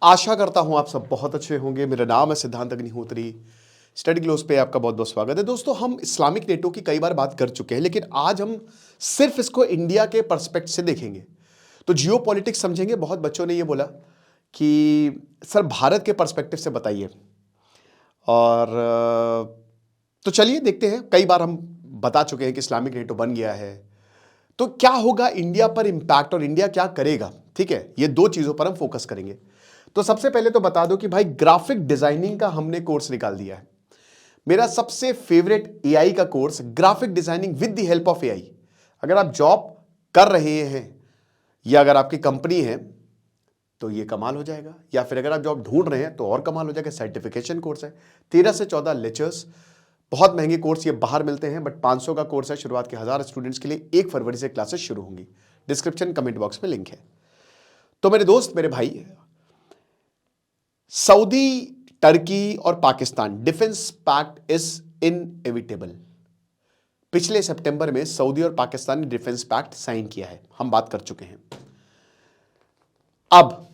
आशा करता हूं आप सब बहुत अच्छे होंगे। मेरा नाम है सिद्धांत अग्निहोत्री। स्टडी ग्लोस पे आपका बहुत बहुत स्वागत है। दोस्तों, हम इस्लामिक नेटो की कई बार बात कर चुके हैं, लेकिन आज हम सिर्फ इसको इंडिया के पर्सपेक्ट से देखेंगे। तो जियो पॉलिटिक्स समझेंगे। बहुत बच्चों ने ये बोला कि सर भारत के पर्सपेक्टिव से बताइए, और तो चलिए देखते हैं। कई बार हम बता चुके हैं कि इस्लामिक नेटो बन गया है, तो क्या होगा इंडिया पर इंपैक्ट और इंडिया क्या करेगा। ठीक है, ये दो चीजों पर हम फोकस करेंगे। तो सबसे पहले तो बता दो कि भाई ग्राफिक डिजाइनिंग का हमने कोर्स निकाल दिया है। मेरा सबसे फेवरेट एआई का course, graphic designing with the help of AI. अगर आप जॉब कर रहे हैं या अगर आपकी कंपनी है तो ये कमाल हो जाएगा, या फिर अगर आप जॉब ढूंढ रहे हैं तो और कमाल हो जाएगा। सर्टिफिकेशन कोर्स है, 13 से 14 लेक्चर्स, बहुत महंगे कोर्स ये बाहर मिलते हैं, बट 500 का कोर्स है शुरुआत के 1000 स्टूडेंट्स के लिए। 1 फरवरी से क्लासेस शुरू होंगी। डिस्क्रिप्शन कमेंट बॉक्स में लिंक है। तो मेरे दोस्त, मेरे भाई, सऊदी, टर्की और Pakistan defence pact is inevitable. पिछले सितंबर में सऊदी और पाकिस्तान ने डिफेंस पैक्ट साइन किया है, हम बात कर चुके हैं। अब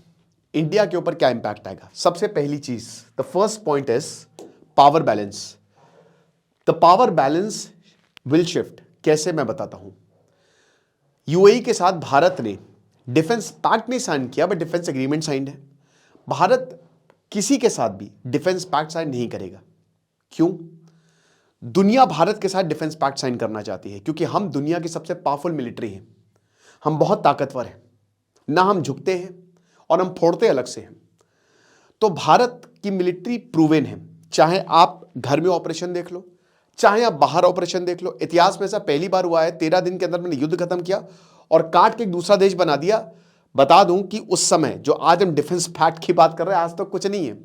इंडिया के ऊपर क्या इंपैक्ट आएगा। सबसे पहली चीज, the first point is power balance. The power balance will shift. कैसे, मैं बताता हूं। यूएई के साथ भारत ने डिफेंस पैक्ट नहीं साइन किया, बट डिफेंस एग्रीमेंट साइन है। भारत किसी के साथ भी डिफेंस पैक्ट साइन नहीं करेगा। क्यों? दुनिया भारत के साथ डिफेंस पैक्ट साइन करना चाहती है, क्योंकि हम दुनिया की सबसे पावरफुल मिलिट्री हैं। हम बहुत ताकतवर हैं, ना हम झुकते हैं और हम फोड़ते अलग से हैं। तो भारत की मिलिट्री प्रूवन है। चाहे आप घर में ऑपरेशन देख लो, चाहे आप बाहर ऑपरेशन देख लो। इतिहास में ऐसा पहली बार हुआ है, 13 दिन के अंदर मैंने युद्ध खत्म किया और काट के एक दूसरा देश बना दिया। बता दूं कि उस समय, जो आज हम डिफेंस पैक्ट की बात कर रहे हैं, आज तो कुछ नहीं है।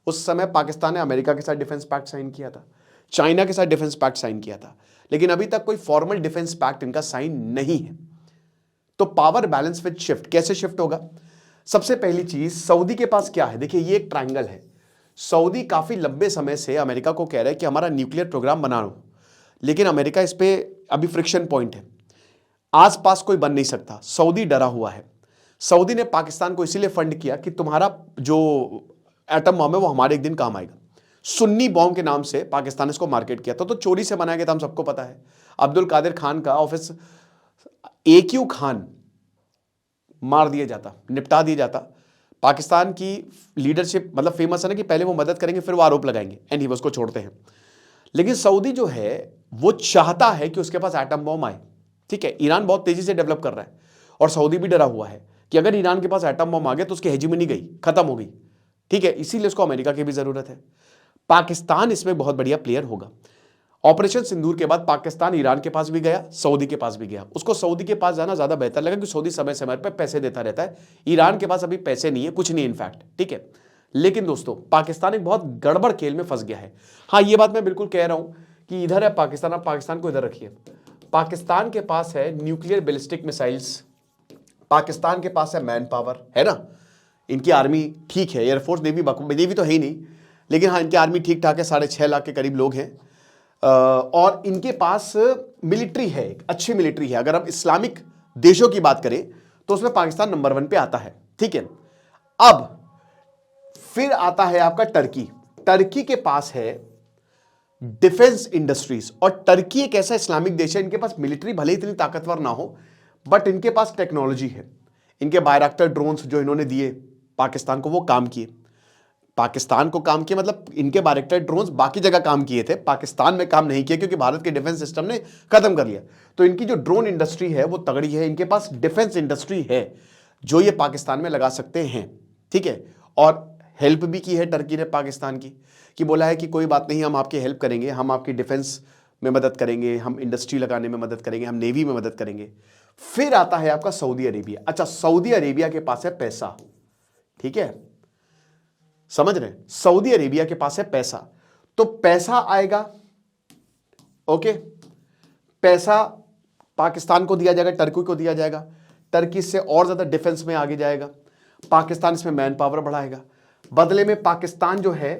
उस समय पाकिस्तान ने अमेरिका के साथ डिफेंस पैक्ट साइन किया था, चाइना के साथ डिफेंस पैक्ट साइन किया था, लेकिन अभी तक कोई फॉर्मल डिफेंस पैक्ट इनका साइन नहीं है। तो पावर बैलेंस विद शिफ्ट। कैसे शिफ्ट होगा? सबसे पहली चीज, सऊदी के पास क्या है। देखिए, ये एक ट्रायंगल है। सऊदी काफी लंबे समय से अमेरिका को कह रहा है कि हमारा न्यूक्लियर प्रोग्राम बना लो, लेकिन अमेरिका इस पे अभी फ्रिक्शन पॉइंट है। आसपास कोई बन नहीं सकता, सऊदी डरा हुआ है। सऊदी ने पाकिस्तान को इसीलिए फंड किया कि तुम्हारा जो एटम बम है वो हमारे एक दिन काम आएगा। सुन्नी बॉम्ब के नाम से पाकिस्तान ने इसको मार्केट किया था, तो चोरी से बनाया गया था, हम सबको पता है। अब्दुल कादिर खान का ऑफिस, AQ खान मार दिया जाता, निपटा दिया जाता। पाकिस्तान की लीडरशिप मतलब फेमस है ना कि पहले वो मदद करेंगे फिर वो आरोप लगाएंगे, एंड ही उसको छोड़ते हैं। लेकिन सऊदी जो है वो चाहता है कि उसके पास एटम बॉम्ब आए। ठीक है, ईरान बहुत तेजी से डेवलप कर रहा है और सऊदी भी डरा हुआ है कि अगर ईरान के पास एटम बम आ गया तो उसकी हेजीमनी गई, खत्म हो गई। ठीक है, इसीलिए उसको अमेरिका की भी जरूरत है। पाकिस्तान इसमें बहुत बढ़िया प्लेयर होगा। ऑपरेशन सिंदूर के बाद पाकिस्तान ईरान के पास भी गया, सऊदी के पास भी गया। उसको सऊदी के पास जाना ज्यादा बेहतर लगा, क्योंकि सऊदी समय समय पर पैसे देता रहता है। ईरान के पास अभी पैसे नहीं है, कुछ नहीं इनफैक्ट। ठीक है, लेकिन दोस्तों पाकिस्तान एक बहुत गड़बड़ खेल में फंस गया है। हाँ, ये बात मैं बिल्कुल कह रहा हूं कि इधर है पाकिस्तान, आप पाकिस्तान को इधर रखिए। पाकिस्तान के पास है न्यूक्लियर बैलिस्टिक मिसाइल्स, पाकिस्तान के पास है मैन पावर, है ना। इनकी आर्मी ठीक है, एयरफोर्स, नेवी तो है ही नहीं, लेकिन हाँ इनकी आर्मी ठीक ठाक है, 6.5 लाख के करीब लोग हैं। और इनके पास मिलिट्री है, एक अच्छी मिलिट्री है। अगर हम इस्लामिक देशों की बात करें तो उसमें पाकिस्तान नंबर 1 पे आता है। ठीक है, अब फिर आता है आपका टर्की। टर्की के पास है डिफेंस इंडस्ट्रीज, और टर्की एक ऐसा इस्लामिक देश है, इनके पास मिलिट्री भले इतनी ताकतवर ना हो, बट इनके पास टेक्नोलॉजी है। इनके बायरक्टर ड्रोन्स जो इन्होंने दिए पाकिस्तान को, वो काम किए। पाकिस्तान को काम किए मतलब इनके बायरक्टर ड्रोन्स बाकी जगह काम किए थे, पाकिस्तान में काम नहीं किए, क्योंकि भारत के डिफेंस सिस्टम ने खत्म कर लिया। तो इनकी जो ड्रोन इंडस्ट्री है वो तगड़ी है। इनके पास डिफेंस इंडस्ट्री है जो ये पाकिस्तान में लगा सकते हैं। ठीक है, और हेल्प भी की है टर्की ने पाकिस्तान की, कि बोला है कि कोई बात नहीं, हम आपकी हेल्प करेंगे, हम आपकी डिफेंस में मदद करेंगे, हम इंडस्ट्री लगाने में मदद करेंगे, हम नेवी में मदद करेंगे। फिर आता है आपका सऊदी अरेबिया। अच्छा, सऊदी अरेबिया के पास है पैसा। ठीक है, समझ रहे हैं, सऊदी अरेबिया के पास है पैसा। तो पैसा आएगा, ओके, पैसा पाकिस्तान को दिया जाएगा, टर्की को दिया जाएगा। टर्की से और ज्यादा डिफेंस में आगे जाएगा, पाकिस्तान इसमें मैन पावर बढ़ाएगा। बदले में पाकिस्तान जो है,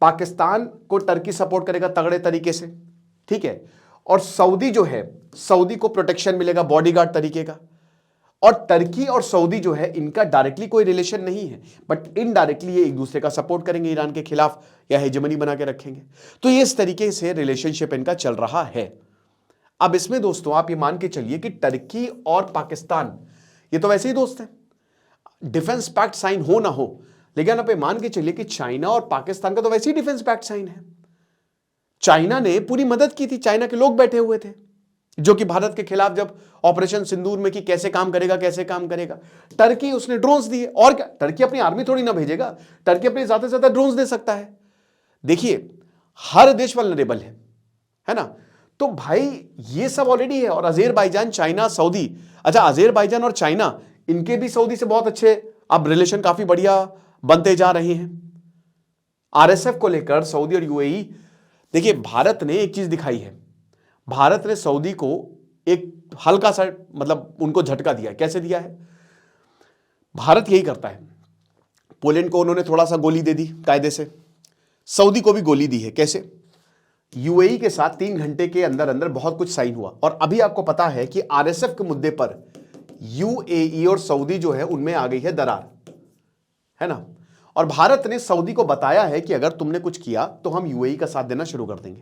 पाकिस्तान को टर्की सपोर्ट करेगा तगड़े तरीके से। ठीक है, और सऊदी जो है, सऊदी को प्रोटेक्शन मिलेगा बॉडीगार्ड तरीके का। और टर्की और सऊदी जो है इनका डायरेक्टली कोई रिलेशन नहीं है, बट इनडायरेक्टली ये एक दूसरे का सपोर्ट करेंगे ईरान के खिलाफ या हेजेमनी बना के रखेंगे। तो ये इस तरीके से रिलेशनशिप इनका चल रहा है। अब इसमें दोस्तों आप ये मान के चलिए कि टर्की और पाकिस्तान ये तो वैसे ही दोस्त हैं, डिफेंस पैक्ट साइन हो ना हो, लेकिन आप ये मान के चलिए कि चाइना और पाकिस्तान का तो वैसे ही डिफेंस पैक्ट साइन है। चाइना ने पूरी मदद की थी, चाइना के लोग बैठे हुए थे जो कि भारत के खिलाफ जब ऑपरेशन सिंदूर में कि कैसे काम करेगा कैसे काम करेगा। टर्की उसने ड्रोन्स दिए, और क्या, टर्की अपनी आर्मी थोड़ी ना भेजेगा, टर्की अपने ज्यादा से ज्यादा ड्रोन्स दे सकता है। देखिए हर देश वल्नरेबल है ना। तो भाई ये सब ऑलरेडी है। और अजरबैजान, चाइना, सऊदी, अच्छा अजरबैजान और चाइना इनके भी सऊदी से बहुत अच्छे अब रिलेशन काफी बढ़िया बनते जा रहे हैं। आरएसएफ को लेकर सऊदी और यूएई, देखिए भारत ने एक चीज दिखाई है, भारत ने सऊदी को एक हल्का सा मतलब उनको झटका दिया है। कैसे दिया है? भारत यही करता है, पोलैंड को उन्होंने थोड़ा सा गोली दे दी कायदे से, सऊदी को भी गोली दी है। कैसे? यूएई के साथ 3 घंटे के अंदर अंदर बहुत कुछ साइन हुआ। और अभी आपको पता है कि आरएसएफ के मुद्दे पर यूएई और सऊदी जो है उनमें आ गई है दरार, है ना। और भारत ने सऊदी को बताया है कि अगर तुमने कुछ किया तो हम यूएई का साथ देना शुरू कर देंगे,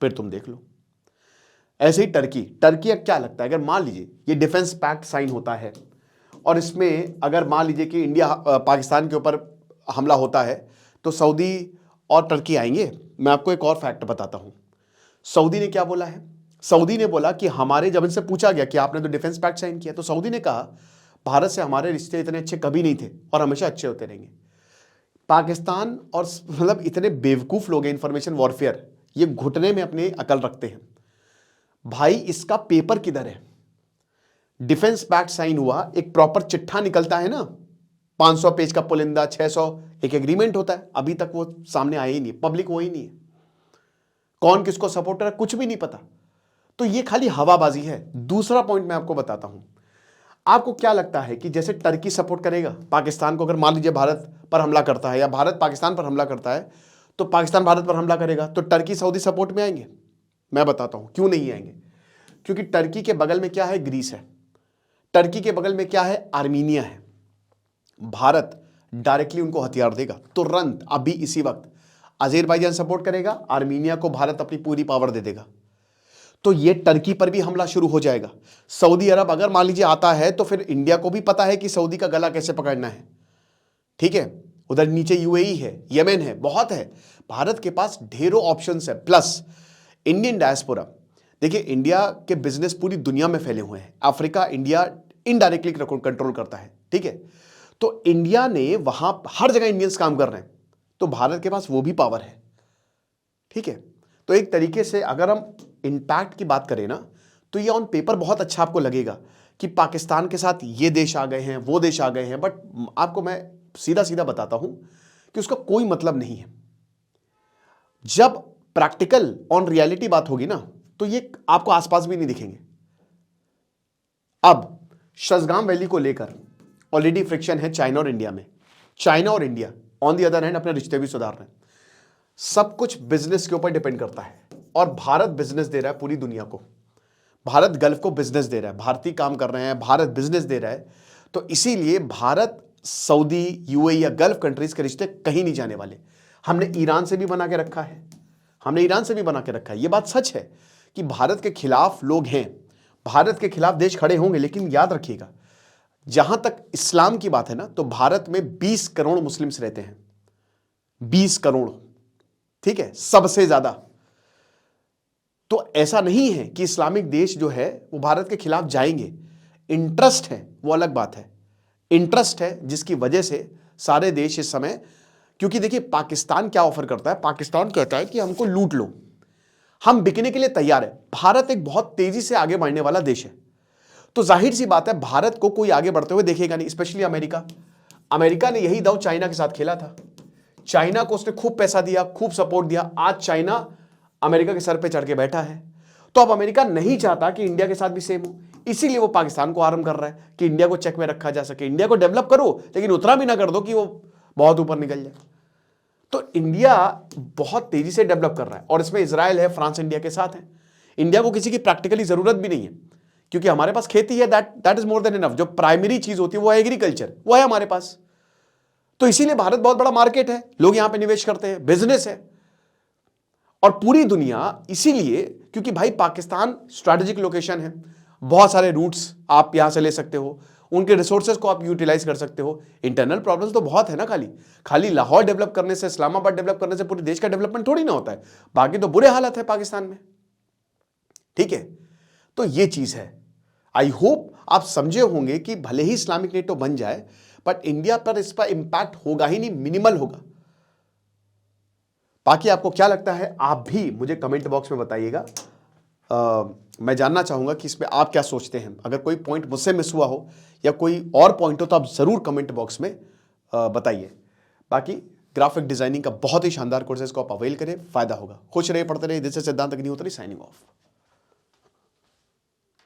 फिर तुम देख लो। ऐसे ही टर्की अब क्या लगता है, अगर मान लीजिए ये डिफेंस पैक्ट साइन होता है और इसमें अगर मान लीजिए कि इंडिया पाकिस्तान के ऊपर हमला होता है तो सऊदी और टर्की आएंगे। मैं आपको एक और फैक्ट बताता हूं, सऊदी ने क्या बोला है। सऊदी ने बोला कि हमारे, जब इनसे पूछा गया कि आपने तो डिफेंस पैक्ट साइन किया, तो सऊदी ने कहा भारत से हमारे रिश्ते इतने अच्छे कभी नहीं थे और हमेशा अच्छे होते रहेंगे। पाकिस्तान और मतलब इतने बेवकूफ लोग हैं, इंफॉर्मेशन वॉरफेयर, ये घुटने में अपनी अकल रखते हैं। भाई इसका पेपर किधर है? डिफेंस पैक्ट साइन हुआ, एक प्रॉपर चिट्ठा निकलता है ना, 500 पेज का पुलिंदा, 600 एक एग्रीमेंट होता है, अभी तक वो सामने आया ही नहीं, पब्लिक वो ही नहीं है, कौन किसको सपोर्टर है कुछ भी नहीं पता। तो ये खाली हवाबाजी है। दूसरा पॉइंट मैं आपको बताता हूं, आपको क्या लगता है कि जैसे टर्की सपोर्ट करेगा पाकिस्तान को, अगर मान लीजिए भारत पर हमला करता है या भारत पाकिस्तान पर हमला करता है तो पाकिस्तान भारत पर हमला करेगा, तो टर्की सऊदी सपोर्ट में आएंगे? मैं बताता हूं क्यों नहीं आएंगे। क्योंकि टर्की के बगल में क्या है? ग्रीस है। टर्की के बगल में क्या है? आर्मीनिया है। भारत डायरेक्टली उनको हथियार देगा तुरंत, अभी इसी वक्त। अजरबैजान सपोर्ट करेगा, आर्मीनिया को भारत अपनी पूरी पावर दे देगा, तो ये टर्की पर भी हमला शुरू हो जाएगा। सऊदी अरब अगर मान लीजिए आता है तो फिर इंडिया को भी पता है कि सऊदी का गला कैसे पकड़ना है, ठीक है। उधर नीचे यूएई है, यमन है, बहुत है, भारत के पास ढेरों ऑप्शंस है। प्लस इंडियन डायस्पोरा, देखिए इंडिया के बिजनेस पूरी दुनिया में फैले हुए हैं, अफ्रीका इंडिया इनडायरेक्टली कंट्रोल करता है, ठीक है। तो इंडिया ने वहां हर जगह इंडियंस काम कर रहे हैं, तो भारत के पास वो भी पावर है, ठीक है। तो एक तरीके से अगर हम इंपैक्ट की बात करें ना, तो ये ऑन पेपर बहुत अच्छा आपको लगेगा कि पाकिस्तान के साथ ये देश आ गए हैं, वो देश आ गए हैं, बट आपको मैं सीधा सीधा बताता हूं कि उसका कोई मतलब नहीं है। जब प्रैक्टिकल ऑन रियलिटी बात होगी ना, तो ये आपको आसपास भी नहीं दिखेंगे। अब शज़गाम वैली को लेकर ऑलरेडी फ्रिक्शन है चाइना और इंडिया में। चाइना और India on the other hand अपने रिश्ते भी सुधार रहे हैं। सब कुछ बिजनेस के ऊपर डिपेंड करता है, और भारत बिजनेस दे रहा है पूरी दुनिया को। भारत गल्फ को बिजनेस दे रहा है, भारतीय काम कर रहे हैं, भारत बिजनेस दे रहा है। तो इसीलिए भारत सऊदी, यूएई या गल्फ कंट्रीज के रिश्ते कहीं नहीं जाने वाले। हमने ईरान से भी बना के रखा है, हमने ईरान से भी बना के रखा है। ये बात सच है कि भारत के खिलाफ लोग हैं, भारत के खिलाफ देश खड़े होंगे, लेकिन याद रखिएगा जहां तक इस्लाम की बात है ना, तो भारत में 20 करोड़ मुस्लिम्स रहते हैं, 20 करोड़, ठीक है, सबसे ज्यादा। तो ऐसा नहीं है कि इस्लामिक देश जो है वो भारत के खिलाफ जाएंगे। इंटरेस्ट है, वो अलग बात है। इंटरेस्ट है जिसकी वजह से सारे देश इस समय, क्योंकि देखिए पाकिस्तान क्या ऑफर करता है, पाकिस्तान कहता है कि हमको लूट लो, हम बिकने के लिए तैयार है। भारत एक बहुत तेजी से आगे बढ़ने वाला देश है, तो जाहिर सी बात है भारत को कोई आगे बढ़ते हुए देखेगा नहीं, स्पेशली अमेरिका। अमेरिका ने यही दांव चाइना के साथ खेला था, चाइना को उसने खूब पैसा दिया, खूब सपोर्ट दिया, आज चाइना अमेरिका के सर पे चढ़ के बैठा है। तो अब अमेरिका नहीं चाहता कि इंडिया के साथ भी सेम हो, इसीलिए वो पाकिस्तान को आराम कर रहा है कि इंडिया को चेक में रखा जा सके, इंडिया को डेवलप करो लेकिन उतना भी ना कर दो कि वो बहुत ऊपर निकल जाए। तो इंडिया बहुत तेजी से डेवलप कर रहा है, और इसमें इजराइल है, फ्रांस इंडिया के साथ है। इंडिया को किसी की प्रैक्टिकली जरूरत भी नहीं है क्योंकि हमारे पास खेती है, that is more than enough. जो प्राइमरी चीज होती है वो है एग्रीकल्चर, वो है हमारे पास। तो इसीलिए भारत बहुत बड़ा मार्केट है, लोग यहां पे निवेश करते हैं, बिजनेस है। और पूरी दुनिया इसीलिए, क्योंकि भाई पाकिस्तान स्ट्रैटेजिक लोकेशन है, बहुत सारे रूट्स आप यहां से ले सकते हो, उनके रिसोर्सेज को आप यूटिलाइज कर सकते हो। इंटरनल प्रॉब्लम्स तो बहुत है ना, खाली लाहौर डेवलप करने से, इस्लामाबाद डेवलप करने से पूरे देश का डेवलपमेंट थोड़ी ना होता है। बाकी तो बुरे हालत है पाकिस्तान में, ठीक है। तो ये चीज है। आई होप आप समझे होंगे कि भले ही इस्लामिक नेटो बन जाए, बट इंडिया पर इस पर इंपैक्ट होगा ही नहीं, मिनिमल होगा। बाकी आपको क्या लगता है, आप भी मुझे कमेंट बॉक्स में बताइएगा। मैं जानना चाहूंगा कि इसमें आप क्या सोचते हैं। अगर कोई पॉइंट मुझसे मिस हुआ हो या कोई और पॉइंट हो तो आप जरूर कमेंट बॉक्स में बताइए। बाकी ग्राफिक डिजाइनिंग का बहुत ही शानदार कोर्स है, इसको आप अवेल करें, फायदा होगा। खुश रहिए, पढ़ते रहिए। दिस इज सिद्धांत अग्निहोत्री साइनिंग ऑफ।